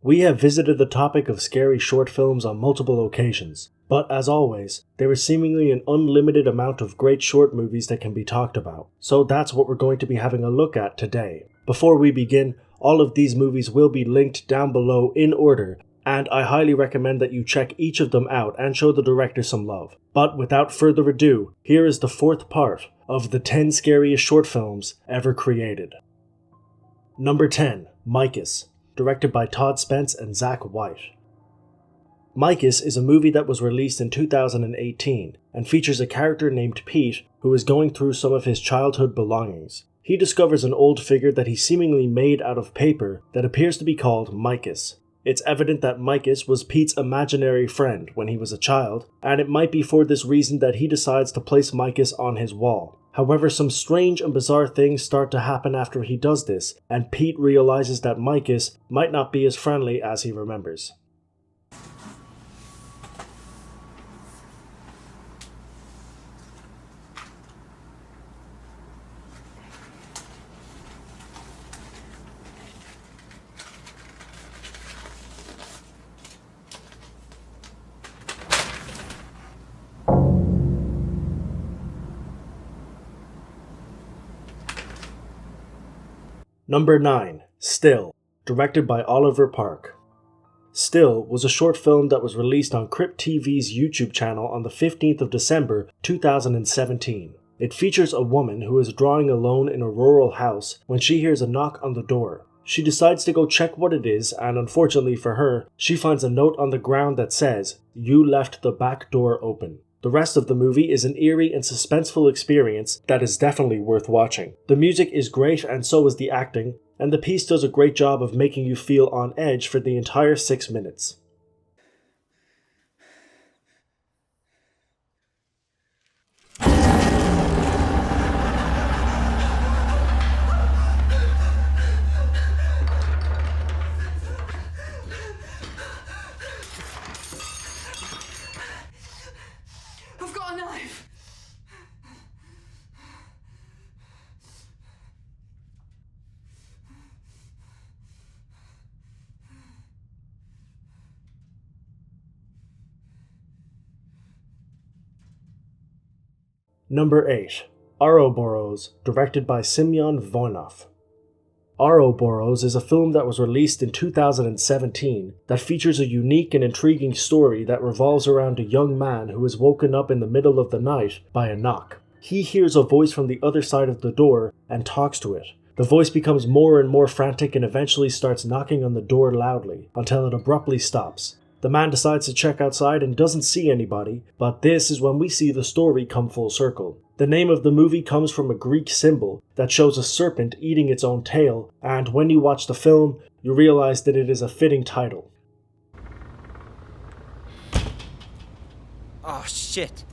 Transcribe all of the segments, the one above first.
We have visited the topic of scary short films on multiple occasions, but as always, there is seemingly an unlimited amount of great short movies that can be talked about, so that's what we're going to be having a look at today. Before we begin, all of these movies will be linked down below in order, and I highly recommend that you check each of them out and show the director some love. But without further ado, here is the fourth part of the 10 scariest short films ever created. Number 10, Micus, directed by Todd Spence and Zach White. Micus is a movie that was released in 2018 and features a character named Pete who is going through some of his childhood belongings. He discovers an old figure that he seemingly made out of paper that appears to be called Micus. It's evident that Micus was Pete's imaginary friend when he was a child, and it might be for this reason that he decides to place Micus on his wall. However, some strange and bizarre things start to happen after he does this, and Pete realizes that Micus might not be as friendly as he remembers. Number 9, Still, directed by Oliver Park. Still was a short film that was released on Crypt TV's YouTube channel on the 15th of December 2017. It features a woman who is drawing alone in a rural house when she hears a knock on the door. She decides to go check what it is, and unfortunately for her, she finds a note on the ground that says, "You left the back door open." The rest of the movie is an eerie and suspenseful experience that is definitely worth watching. The music is great and so is the acting, and the piece does a great job of making you feel on edge for the entire 6 minutes. Number 8, Burrows, directed by Semyon Voinov. Burrows is a film that was released in 2017 that features a unique and intriguing story that revolves around a young man who is woken up in the middle of the night by a knock. He hears a voice from the other side of the door and talks to it. The voice becomes more and more frantic and eventually starts knocking on the door loudly until it abruptly stops. The man decides to check outside and doesn't see anybody, but this is when we see the story come full circle. The name of the movie comes from a Greek symbol that shows a serpent eating its own tail, and when you watch the film, you realize that it is a fitting title. Oh shit.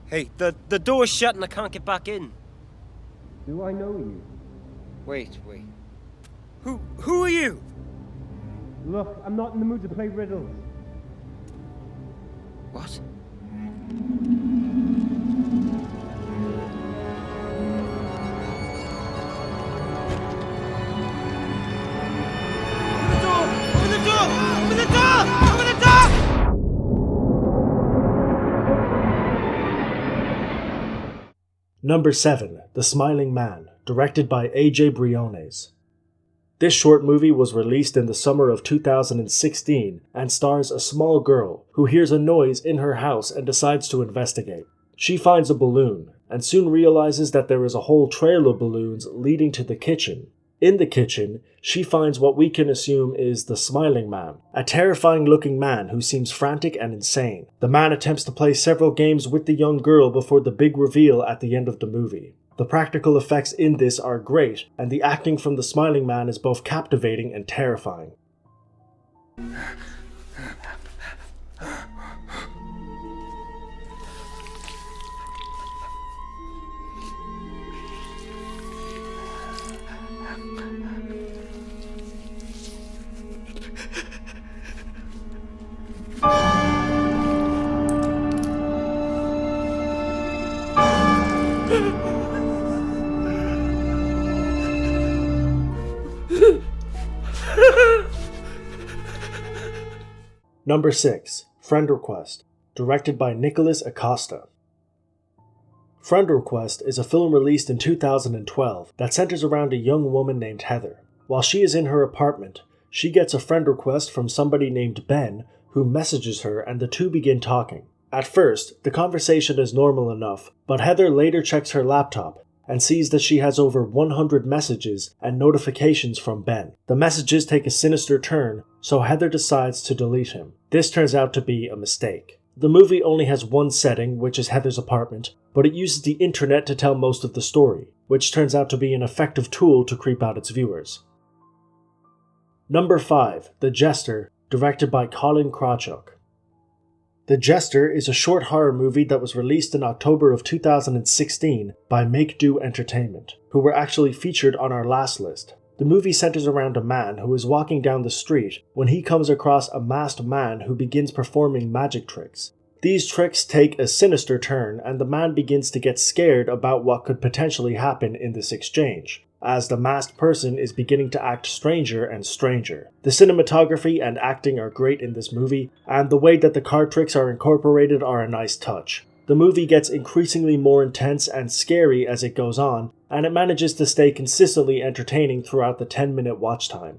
Hey, the door's shut and I can't get back in. Do I know you? Wait. Who are you? Look, I'm not in the mood to play riddles. What? Open the door! Open the door! Open the door! Number 7, The Smiling Man, directed by AJ Briones. This short movie was released in the summer of 2016 and stars a small girl who hears a noise in her house and decides to investigate. She finds a balloon and soon realizes that there is a whole trail of balloons leading to the kitchen. In the kitchen, she finds what we can assume is the Smiling Man, a terrifying looking man who seems frantic and insane. The man attempts to play several games with the young girl before the big reveal at the end of the movie. The practical effects in this are great, and the acting from the Smiling Man is both captivating and terrifying. Number 6. Friend Request, directed by Nicholas Acosta. Friend Request is a film released in 2012 that centers around a young woman named Heather. While she is in her apartment, she gets a friend request from somebody named Ben, who messages her and the two begin talking. At first, the conversation is normal enough, but Heather later checks her laptop and sees that she has over 100 messages and notifications from Ben. The messages take a sinister turn, so Heather decides to delete him. This turns out to be a mistake. The movie only has one setting, which is Heather's apartment, but it uses the internet to tell most of the story, which turns out to be an effective tool to creep out its viewers. Number 5. The Jester, directed by Colin Krawchuk. The Jester is a short horror movie that was released in October of 2016 by Make Do Entertainment, who were actually featured on our last list. The movie centers around a man who is walking down the street when he comes across a masked man who begins performing magic tricks. These tricks take a sinister turn, and the man begins to get scared about what could potentially happen in this exchange, as the masked person is beginning to act stranger and stranger. The cinematography and acting are great in this movie, and the way that the card tricks are incorporated are a nice touch. The movie gets increasingly more intense and scary as it goes on, and it manages to stay consistently entertaining throughout the 10-minute watch time.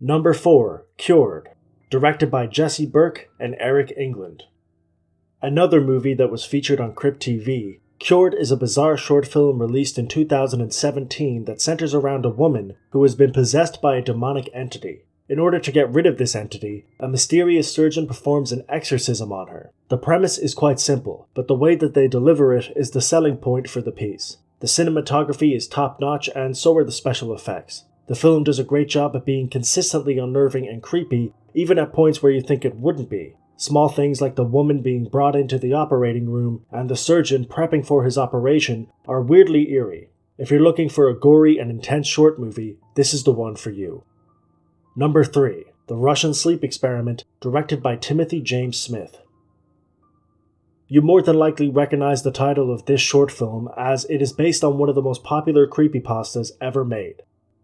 Number 4. Cured, directed by Jesse Burke and Eric England. Another movie that was featured on Crypt TV, Cured is a bizarre short film released in 2017 that centers around a woman who has been possessed by a demonic entity. In order to get rid of this entity, a mysterious surgeon performs an exorcism on her. The premise is quite simple, but the way that they deliver it is the selling point for the piece. The cinematography is top-notch, and so are the special effects. The film does a great job at being consistently unnerving and creepy, even at points where you think it wouldn't be. Small things like the woman being brought into the operating room and the surgeon prepping for his operation are weirdly eerie. If you're looking for a gory and intense short movie, this is the one for you. Number 3. The Russian Sleep Experiment, directed by Timothy James Smith. You more than likely recognize the title of this short film, as it is based on one of the most popular creepypastas ever made.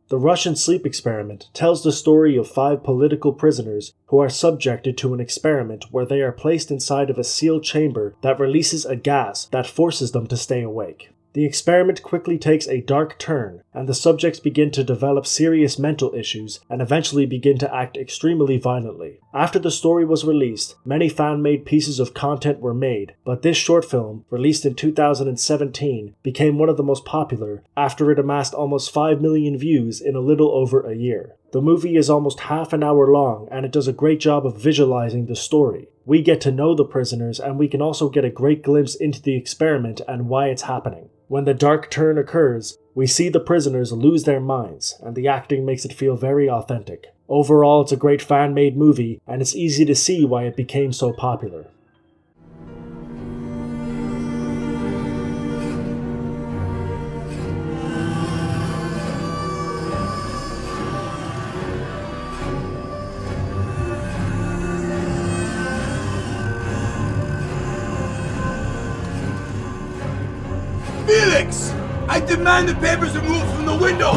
The Russian Sleep Experiment tells the story of 5 political prisoners who are subjected to an experiment where they are placed inside of a sealed chamber that releases a gas that forces them to stay awake. The experiment quickly takes a dark turn, and the subjects begin to develop serious mental issues and eventually begin to act extremely violently. After the story was released, many fan-made pieces of content were made, but this short film, released in 2017, became one of the most popular after it amassed almost 5 million views in a little over a year. The movie is almost half an hour long, and it does a great job of visualizing the story. We get to know the prisoners, and we can also get a great glimpse into the experiment and why it's happening. When the dark turn occurs, we see the prisoners lose their minds, and the acting makes it feel very authentic. Overall, it's a great fan-made movie, and it's easy to see why it became so popular. Felix! I demand the papers removed from the window!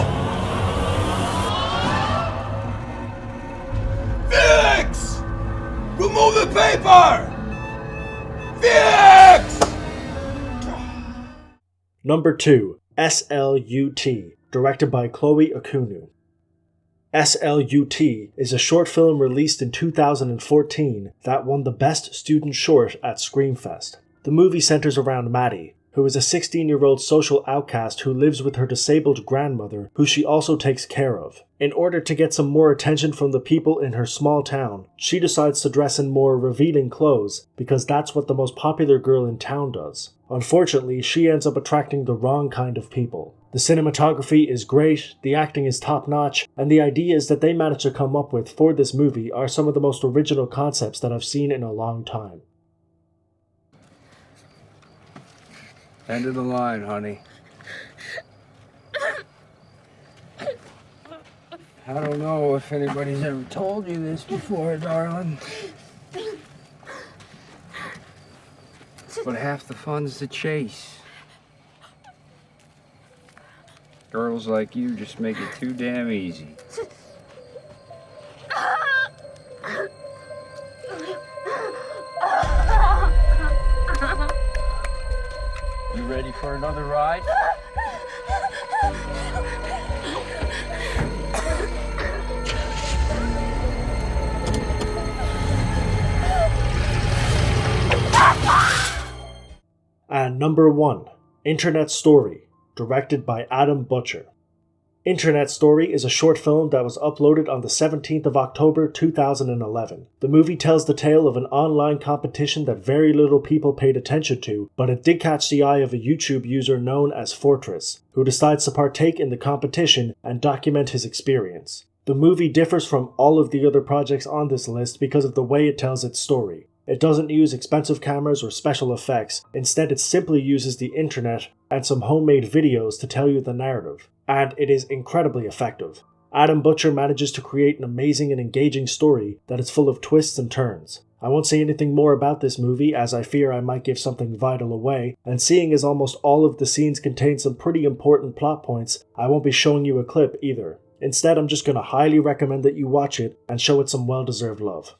Felix! Remove the paper! Felix! Number 2. SLUT, directed by Chloe Okunu. SLUT is a short film released in 2014 that won the Best Student Short at Screamfest. The movie centers around Maddie, who is a 16-year-old social outcast who lives with her disabled grandmother, who she also takes care of. In order to get some more attention from the people in her small town, she decides to dress in more revealing clothes because that's what the most popular girl in town does. Unfortunately, she ends up attracting the wrong kind of people. The cinematography is great, the acting is top-notch, and the ideas that they managed to come up with for this movie are some of the most original concepts that I've seen in a long time. End of the line, honey. I don't know if anybody's ever told you this before, darling. But half the fun's the chase. Girls like you just make it too damn easy. You ready for another ride? And number 1, Internet Story, directed by Adam Butcher. Internet Story is a short film that was uploaded on the 17th of October 2011. The movie tells the tale of an online competition that very little people paid attention to, but it did catch the eye of a YouTube user known as Fortress, who decides to partake in the competition and document his experience. The movie differs from all of the other projects on this list because of the way it tells its story. It doesn't use expensive cameras or special effects, instead it simply uses the internet and some homemade videos to tell you the narrative, and it is incredibly effective. Adam Butcher manages to create an amazing and engaging story that is full of twists and turns. I won't say anything more about this movie as I fear I might give something vital away, and seeing as almost all of the scenes contain some pretty important plot points, I won't be showing you a clip either. Instead, I'm just going to highly recommend that you watch it and show it some well-deserved love.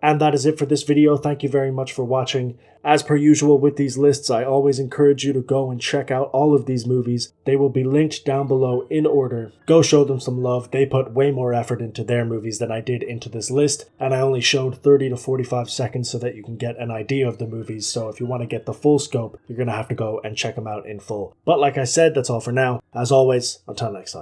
And that is it for this video. Thank you very much for watching. As per usual with these lists, I always encourage you to go and check out all of these movies. They will be linked down below in order. Go show them some love. They put way more effort into their movies than I did into this list, and I only showed 30 to 45 seconds so that you can get an idea of the movies. So if you want to get the full scope, you're going to have to go and check them out in full. But like I said, that's all for now. As always, until next time.